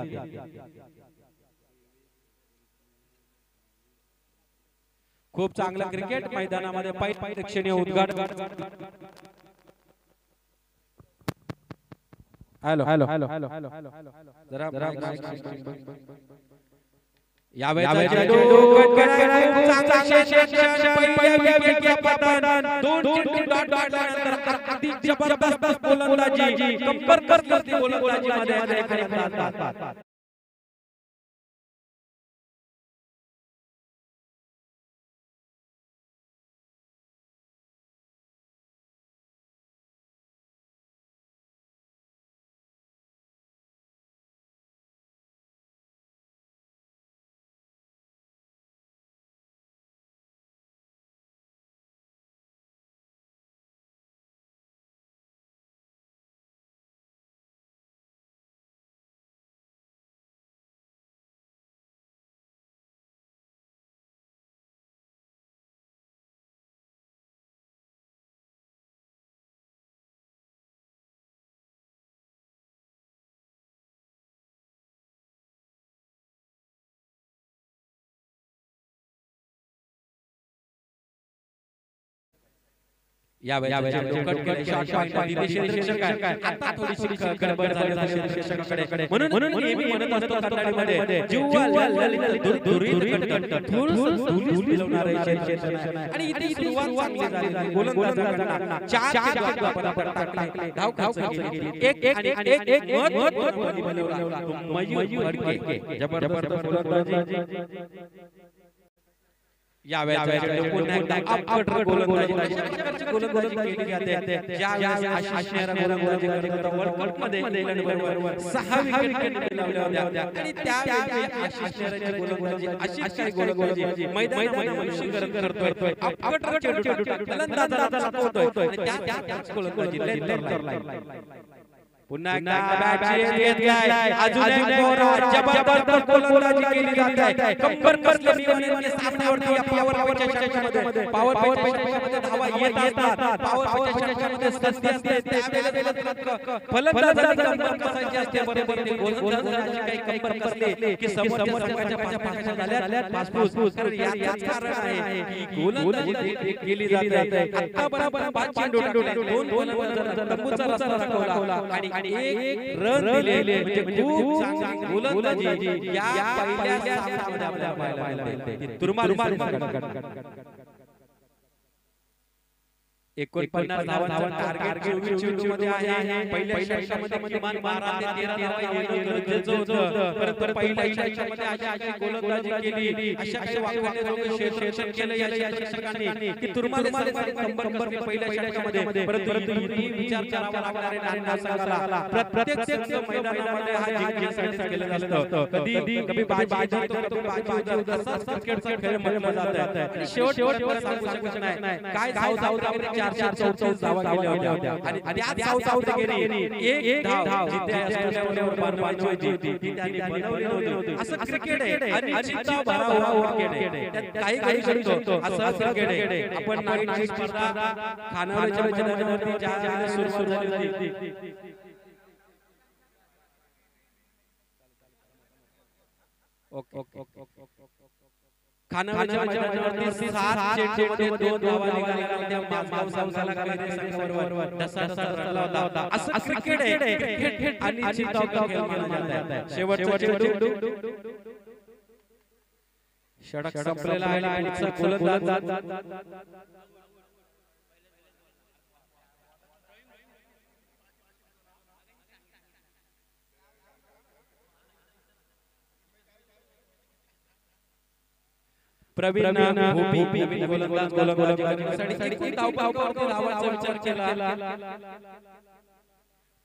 खूप चांगलं क्रिकेट मैदानामध्ये प्रेक्षणीय उद्घाटन. Hello hello hello hello hello जरा यावेळेचा चेंडू अगदी जबरदस्त गोलंदाजी कंपर करते गोलंदाजीमध्ये. पुन्हा एकदा बॅट घेतलाय. अजून एक बोरा जबरदस्त गोलंदाजी केली जाते. कंबर कसली आणि सामन्यावरती पॉवर षटकामध्ये पॉवर षटकामध्ये धावा येत असतात. पॉवर षटकामध्ये संधी असते त्यावेळेला फलंदाजाची कंबर कसायची असते. बरोबर गोलंदाजाची काही कंबर कसली की समोरच्या संघाच्या पाठीमागे झाल्यात पासपूस. तर याच कारण आहे की गोलंदाजी केली जाते. आता बरोबर 5 चेंडू टाकले. 2 गोलंदाजांना तंबूचा रस्ता दाखवला आणि एक रन दिले. म्हणजे खूप चांगली गोलंदाजी या पहिल्या सामन्यामध्ये आपल्याला पाहायला मिळते. तुर्माले 49 धावांचा टार्गेट चेंडूमध्ये आहे. पहिल्या षटकामध्ये किमान 12 ते 13 धावा येणं गरजेचं होतं. परंतु पहिल्या षटकामध्ये अशी गोलंदाजी केली. अशा वाकड्याने क्षेत्ररक्षण केलं या षटकांनी की तुर्माले कंबर पहिल्या षटकामध्ये. परंतु इथे विचार करावा लागणारे नांदा संघाला प्रत्येक मैदानामध्ये हा जिंकण्यासाठी केलं जातं. कधी बाजी होतो असाच क्रिकेटचा खेळ म्हटलं जातं. आणि शेवट सांगू शकत नाही काय साऊथ आफ्रिका 434 धावा केल्या होत्या आणि त्याच साऊथ आफ्रिकेने एक धाव जिथे ऑस्ट्रेलियावर बनवायची होती ती त्यांनी बनवली नव्हती. असं क्रिकेट आहे. अनिश्चितता भराव क्रिकेट आहे. त्यात काही शकतो असं क्रिकेट आहे. आपण नाईट स्पर्धा खानावळच्या मैदानावरती ज्या सुरू झाली होती खानावळच्या मैदानावरती 7 चेंडूमध्ये 2 धावा निघाल्या होत्या. माजगाव संघाला काहीतरी संघाबरोबर ढसा रचला होता. असं क्रिकेट आहे. क्रिकेट अनिश्चितता खेळ मानला जातो. शेवटचा चेंडू षटक संपलेला आहे. पुढचा गोलंदाज प्रवीण भोपी गोलंदाजी करण्यासाठी धावांचा विचार केला.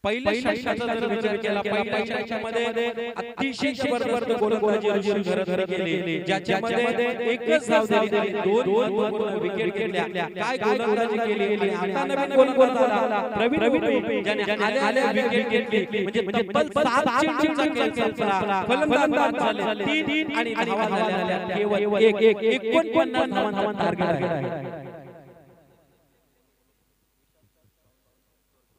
पहिल्या षटकाचा जर विचार केला पहिल्या षटकामध्ये अतिशय जबरदस्त गोलंदाजी अर्जुन घरत केली ज्याच्यामध्ये एकच धाव दिली दोन महत्त्वपूर्ण विकेट घेतल्या काय गोलंदाजी केली आणि आता नवीन गोलंदाज आला प्रवीण भोपे ज्याने आल्या विकेट घेतली म्हणजे तब्बल 7 चेंडूंचा खेळ संपला फलंदाज झाले 3 आणि धावा झाल्या केवळ 49 धावांचा टार्गेट आहे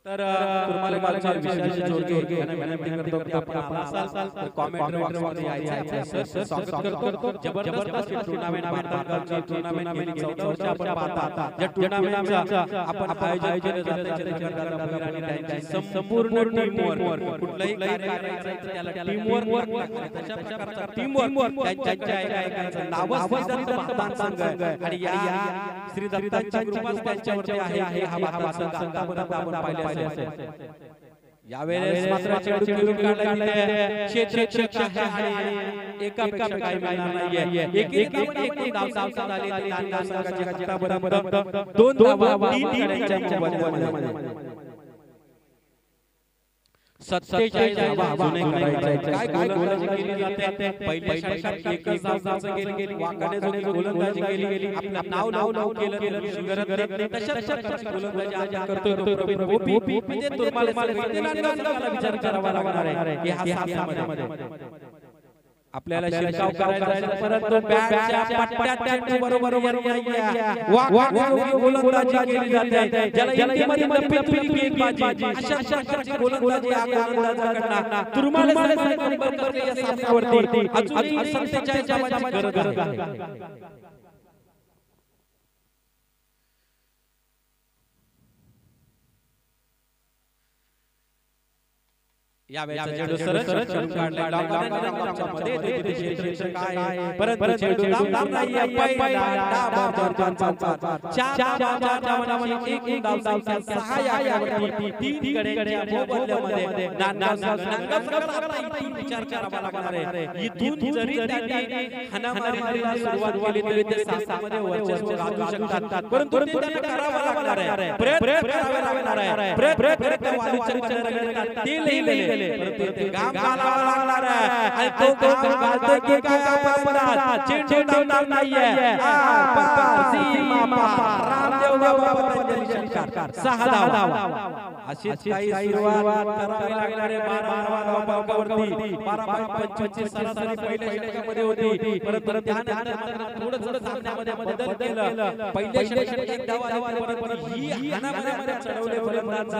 तर तुम्हाला मला विशेष जोर घेण्याची विनंती करतो की आपण असाल तर कमेंट बॉक्समध्ये यायचं आहे सर स्वागत करतो जबरदस्त टूर्नामेंट भारताची टूर्नामेंट गेली 14 वर्ष आपण पाहता ज्या टूर्नामेंटचा आपण आयोजन केलं जातं चंद्रकांत भोईर आणि त्यांची संपूर्ण टीम वर्क कुठलाही कार्य करायचं त्याला टीम वर्क लागतं तशा प्रकारचा टीम वर्क त्यांच्या एकाचं नाव सिद्धार्थ महातान संघ आहे आणि या श्री दत्तांची कृपा त्यांच्यावरती आहे हा भारत संघ आपण पाहिले यावेळेस मात्र चेंडू खेळून काढला क्षेत्ररक्षक आहे एकापेक्षा काही मिळणार नाहीये एक धाव झाली आणि नाना संघाची आतापर्यंत 2 धावा 3 गड्यांच्या मोबाईलमध्ये 47 धावा अजूनही करायच्या काय गोलंदाजी केली जाते पहिल्या षटकात एकच धाव केली वाकाने जोडी गोलंदाजी केली आपलं नाव केलं शिखर तशा गोलंदाजी आज करतोय प्रवीण भोपे म्हणजे तुम्हाला विचार करावा लागणार आहे या सामन्यामध्ये आपल्याला शिरकाव करायचा परंतु बॅटच्या पट्ट्याच्या बरोबर गोलंदाजी केली जाते ज्याला हिंदीमध्ये गेंदबाजी अशा प्रकारची गोलंदाजी गोलंदाजांना तुर्माळे संपर्क करते या सामन्यावरती अजूनही 47 धावांची गरज आहे या वेळेचा चेंडू सरळ चेंडू काढला डावाच्या मध्ये तिथे क्षेत्ररक्षक आहे परंतु चेंडू धाव नाही पहिला चार एक धाव सहा यावरती 3 गड्यांच्या मोबदल्यामध्ये विचार करावा लागणार आहे इथून जरी त्यांनी हाणामारीला सुरुवात केली तरी ते सामन्यामध्ये वर्चस्व गाजवू शकतात परंतु ते त्यांना करावा लागणार आहे प्रयत्न करावे लागणार आहे प्रयत्न वालीच्या करण्यात ते लिहिले परंतु ते काम घालावा लागणार आहे आणि तो घालतोय की काय आपण चेंडू धाव नाहीये सीमा रामदेव बाबा त्यांची षटकार 6 धावा अशीच काही सुरुवात करावी लागणार आहे 12 धावांवरती 12.25 सरासरी पहिल्या षटकामध्ये होती परंतु त्यानंतर मात्र थोडं सामन्यामध्ये बदल केलं पहिल्या षटकात 1 धाव आली परंतु ही हाणामारीमध्ये चढवले फलंदाज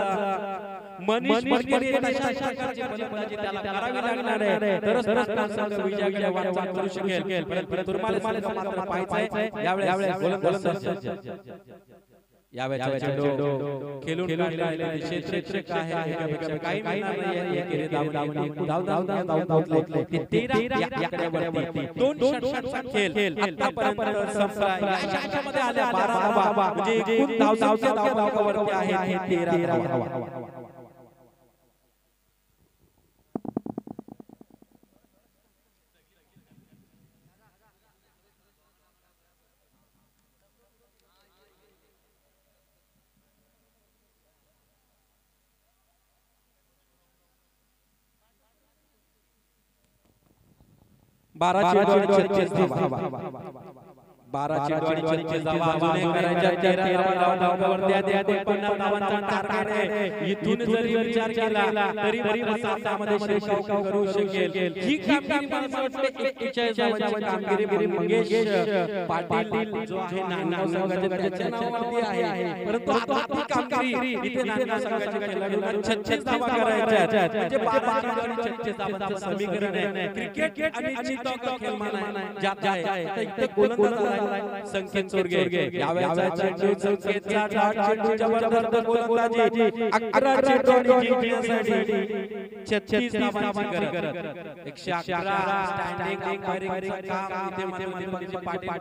मनीष मस्के तशा प्रकारची फलंदाजी त्याला करावी लागणार आहे तरच राष्ट्रीय संघ विजयाकडे वाटचाल करू शकेल परंतु तुर्माले मात्र पाहायचंय यावेळेस गोलंदाज यावेळेचा चेंडू खेळून काढलेला क्षेत्ररक्षक आहे एकापेक्षा काही मिळणार नाहीये एकेरी धाव ते 13 या आकड्यावरती 2 षटकांचा खेळ आतापर्यंत संपला याच्यामध्ये आल्या 12 धावा म्हणजे एकूण धावावरती आहे 13 धावा बारा चेंडू 36 धावा 12 चेंडू आणि 36 धावा अजूनही करायच्या 13 धावांवरती 53 धावांचा टार्गेट आहे इथून जरी विचार केला तरी सामन्यामध्ये शिरकाव करू शकेल ही कामगिरी मला वाटते 41 धावांची कामगिरी मंगेश पाटील जो आहे नाना संघाच्या त्याच्या नावावरती आहे परंतु आता कामगिरी इथे नाना संघाच्या खेळाडूंना 36 धावा करायच्या म्हणजे 12 चेंडू आणि 36 धावांचं समीकरण आहे क्रिकेट आणि चित्ता का खेळ माना जाता है तर इथे गोलंदाज संकेत चोरगे यावेळेचा चेंडू संकेतचा चेंडू जबरदस्त गोलंदाजी 11 चेंडू जिंकण्यासाठी 36 धावांची गरज 111 स्टँडिंग अंपायरिंगचं काम इथे मनोज पाटील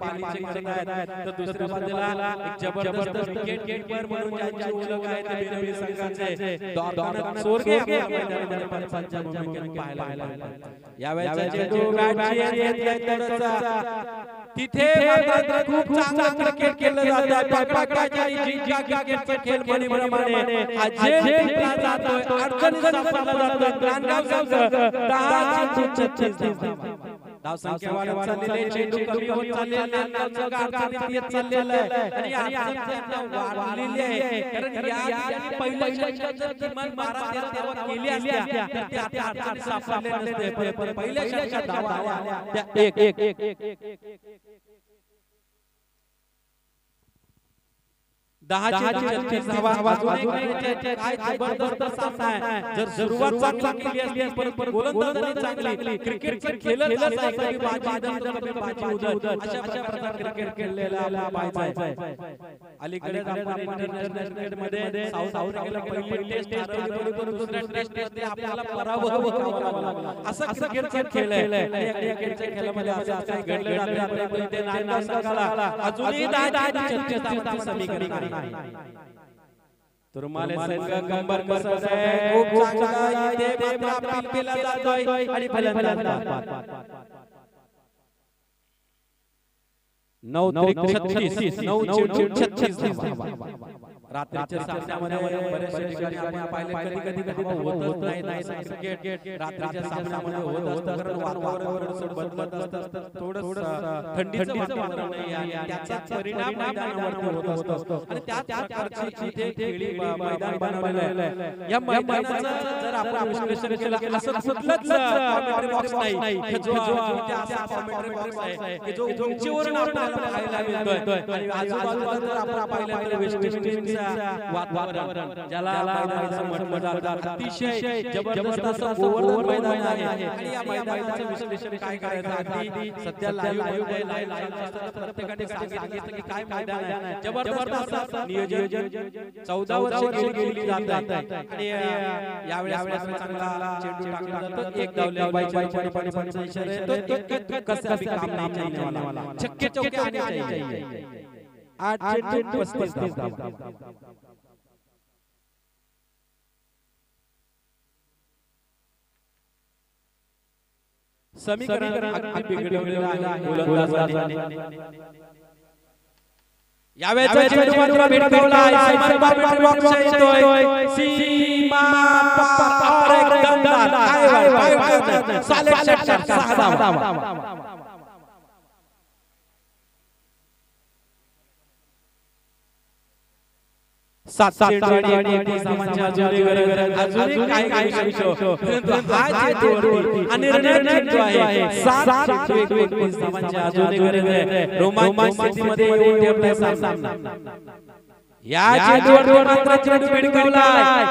करत आहेत तर दुसऱ्या बाजूला एक जबरदस्त विकेट कीपर म्हणून ज्यांची ओळख आहे ते बेनवी संघाचे दॉर्गन चोरगे आपल्या मैदानामध्ये पंचांच्या भूमिकेत पाहायला यावेळेचा चेंडू बॅटची घेतलाय थोडासा तिथे मात्र खूप चांगलं क्रिकेट खेळलं जातं. पकडायच्या आणि जिंका क्रिकेटचा खेळ म्हणीप्रमाणे अजय टिपला जातोय, अडचणीत सापडला जातो. नांदगाव संघ 10 चेंडू 36 धाव संख्या वाढत चाललेली आहे, चेंडू कमी होत चाललेला आहे, नांदगाव संघ अडचणीत येत चाललेला आहे आणि अडचण वाढलेली आहे. कारण या पहिल्या षटकात जर किमान 12-13 धावा केल्या असत्या तर ते आता अडचणीत सापडले नसते. पण पहिल्या षटकात धावा आल्या त्या एक 10 धावा काय जबरदस्त सामना आहे. जर सुरुवात चांगली केली असती परंतु गोलंदाजी चांगली, क्रिकेटचा खेळच असा आहे की बाजी इधर कभी बाजी उधर अशा प्रकारे क्रिकेट खेळलेला पाहिजे. अलीकडे आपण इंटरनॅशनल मध्ये साऊथ आफ्रिकेला पहिली टेस्ट हरवली परंतु दुसऱ्या टेस्ट मध्ये आपल्याला पराभव करावा लागला. असं क्रिकेटचा खेळ आहे आणि या क्रिकेटच्या खेळामध्ये असं काही घडलं नाही. ते नांदगाव संघाला अजूनही 10 धावांची समीकरण आहे. तुरमाले संघ कंबर कसत आहे, खूप चांगला इथे मात्र अपील केला जातोय आणि फलंदाज 9-36 रात्रीच्या सामन्यामध्ये बरेचशा ठिकाणी आपण पाहिले कधी धावा होतच नाही. क्रिकेट रात्रीच्या सामन्यामध्ये होत असतं कारण वातावरण बदलत असतं, थोडंसं थंडीचं वातावरण आहे आणि त्याचा परिणाम मैदानावर होत असतो आणि त्याच प्रकारची इथे खेळी मैदान बनवलेलं आहे. या मैदानाचं जर आपण विश्लेषण केलं असं कुठलंच कॉमेंट्री बॉक्स नाही जो इथे असा कॉमेंट्री बॉक्स आहे की जो उंचीवरून आपल्याला पाहायला मिळतोय आणि आजूबाजूला जर आपण पाहिलं तर वेस्ट इंडिजचं वातावरण ज्याला मैदानाचं म्हटलं जातं, अतिशय जबरदस्त असं गोवर्धन मैदान आहे आणि या मैदानाचं विश्लेषण काय करायचं अगदी सध्या लाईव्ह प्रत्येकाने सांगितलं की काय मैदान आहे. जबरदस्त असं नियोजन 14 वर्ष गेली जात आहे आणि यावेळेस चांगला चेंडू टाकला जातो. एक धाव बाईच्या पाणी इशारा येतो, कसं भी काम नहीं चाहिए वाला, छक्के चौके आने चाहिए. 8 चेंडू 35 धावा. समीकरण अगदी बिघडवलेलं आहे गोलंदाजाने. यावेळेचा चेंडू मात्र भिडकावला, सीमा कॉमेंट्री बॉक्स येतोय, सीमा पार एकदम काय साले षटकार 6 धावा. 7 चेंडू आणि 19 धावांची अजूनही काय करू परंतु हा चेंडू अनिर्णय चेंडू आहे. 7 चेंडू 19 धावांची अजूनही गरज आहे. रोमांचक स्थितीमध्ये येऊन ठेवलाय सामना. या चेंडूवर मात्र चेंडू भिडकावला,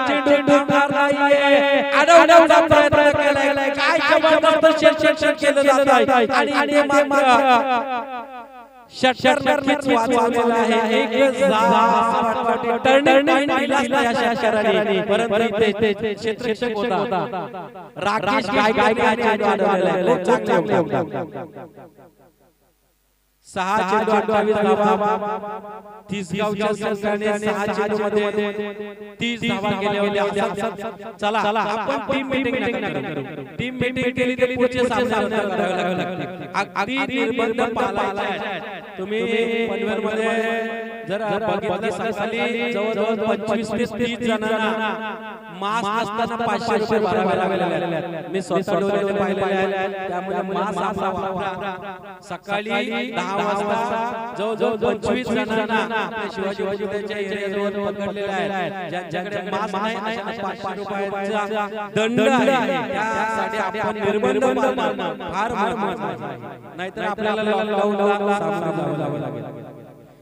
चेंडू ठार नाहीये, अडवण्याचा प्रयत्न केलाय. काय जबरदस्त क्षेत्ररक्षण केलं जात आहे आणि ते मात्र षटकार नक्कीच वाचवलेला आहे. एक टर्निंग पॉइंट दिला या षटकाराने परंतु ते क्षेत्ररक्षक होता राकेश गायकवाड चेंडू अडवलेला आहे. खूप चांगले 6 चेंडू 28 धावा. 30 गावच्या संघाने 6 चेंडू मध्ये 30 धावा केल्या होत्या. चला आपण टीम मीटिंग करू. टीम मीटिंग केली तर पुढचे सामने करावे लागतील. अगदी निर्बंध पाळायचे. तुम्ही पनवेल मध्ये जर बघितलं सकाळी जवळजवळ 25 ते 30 जणांना मास्क असताना 500 रुपये भरावे लागले. मी स्वतः डोळे पाहिलेले आहेत. त्यामुळे मास्क आपला वापरा. सकाळी 10 वाजता जवळजवळ 25 जणांना शिवाजी महाराजांच्या एरियाजवळ पकडलेले आहेत. ज्यांच्याकडे मास्क नाही अशा 500 रुपयाचा दंड आहे. त्यासाठी आपण निर्बंध पाळणं फार महत्त्वाचं आहे. नाहीतर आपल्याला लॉकडाऊनला सामना करावा लागेल.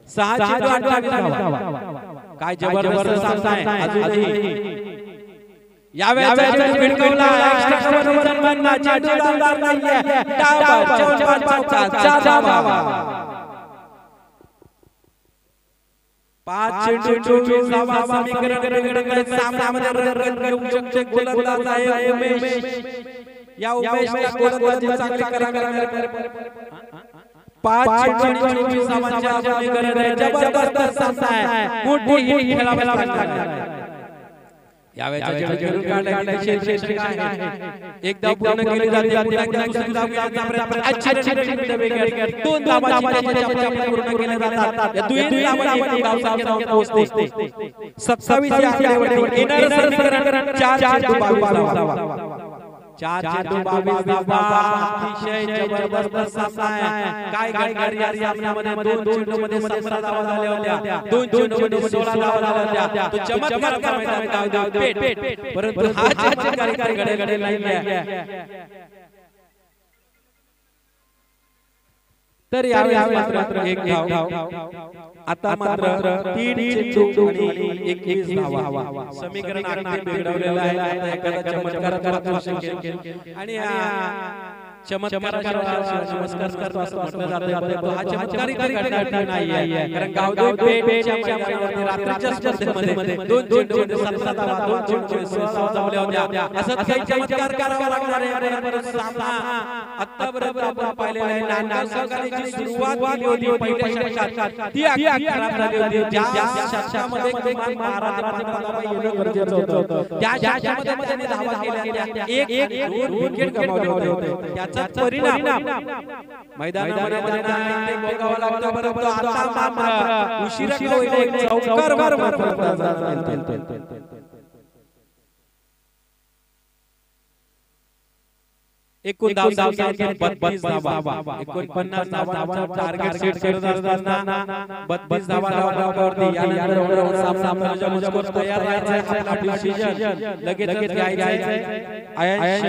6 चेंडू 28 धावा. काय जबरदस्त सामना आहे अजूनही. यावेळेचा चेंडू भिडकावला, एक्स्ट्रा कव्हर सन्मानना चेंडू डावणार नाहीये. डाव 4 धावा. 5 चेंडू 24 धावा. समीकरण सामन्यामध्ये रन घेऊ शकते गोलंदाज आहे उमेश. या उमेशला गोलंदाजी चांगली करावी. 5 चेंडू 24 धावांची अजूनही गरज आहे. जबरदस्त सामना आहे. मोठी खेळावी लागणार. यावेळेच्या खेळून काढण्याची शेष आहे एकदा पूर्ण केली जाते पुन्हा दुसरी धाव अच्छी विकेट दोन धावांची त्याच्या पूर्ण केल्या जातात या दुई धावांनी धाव सामना पोहोचते 27 या आकड्यावरती येणार समीकरण 4 धावा 4 धावा अतिशय जबरदस्त सामना आहे काय घडणार या सामन्यामध्ये दोन चेंडूमध्ये 17 धावा झाल्या होत्या दोन चेंडूमध्ये 16 धावा झाल्या होत्या तो चमत्कार मैदानात धाव पेट परंतु हा चमत्कार घडे नाही आहे तर यावेळी मात्र एक धाव आता मात्र 3 चेंडू आणि 21 धावा समीकरण अगदी बिघडवलेलं आहे आता एखादा चमत्कार करतो शकेल आणि चमत्काराशिवाय नमस्कार करतो असं म्हटलं जातं परंतु हा चमत्कार घडणार नाही आहे कारण गावदेव पेठच्या मैदानावरती रात्रीच्या स्पर्धेमध्ये दोन चेंडूमध्ये 17 धावा दोन चेंडूमध्ये 16 धावा जमल्या होत्या असंच काही चमत्कार करावा लागणार आहे परंतु सामना आतापर्यंत आपण पाहिलेला आहे नांदगाव सहकार्याची सुरुवात केली होती पहिल्या षटकात ती अगदी खराब झाली होती ज्या षटकामध्ये किमान 12 ते 15 धावा येणं गरजेचं होतं त्या षटकामध्ये त्यांनी धावा केल्या एक दोन विकेट गमावले होते त्याचा परिणाम मैदानामध्ये ते भोगावा लागतो परंतु आता मात्र उशिरा का होईना एक चौकार मारतो एकूण धाव 32 धावा 49 धावांचा टार्गेट सेट करत असताना 32 धावा धावावरती यानंतर होणारा सामना मजकूर तयार राहायचा आपला डिसिजन लगेच घ्यायचा आयश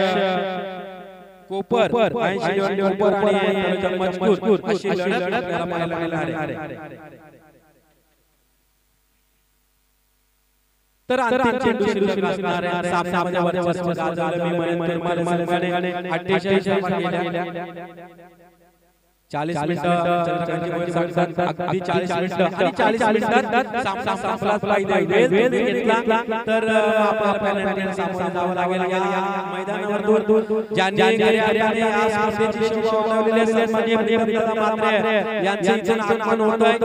कोपर 80 कोपर आणि मजकूर अशी लढत त्याला पाहायला मिळणार आहे तर अंतिम चेंडू सुरू असणार आहे सामन्यामध्ये वर्चस्व गाजवलं मी म्हणे 48 गेल्या 40 मिनिटं चंद्रकांतजी गोयल सांगतात अगदी 40 मिनिटं आणि 40 मिनिटात सामना संपला पाहिजे वेळ घेतला तर आपल्याला सामना जावं लागेल या मैदानावर दूर ज्यांनी घरी या स्पर्धेची शोभा वाढवलेली आहे सन्माननीय प्रियमदादा म्हात्रे यांचं आगमन होतंय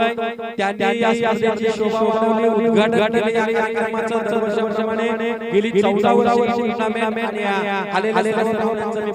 त्यांनी या स्पर्धेची शोभा वाढवली उद्घाटन केले या कार्यक्रमाचं दरवर्षीप्रमाणे गेली 14 वर्षे आलेल्या सर्व पाहुण्यांचं मी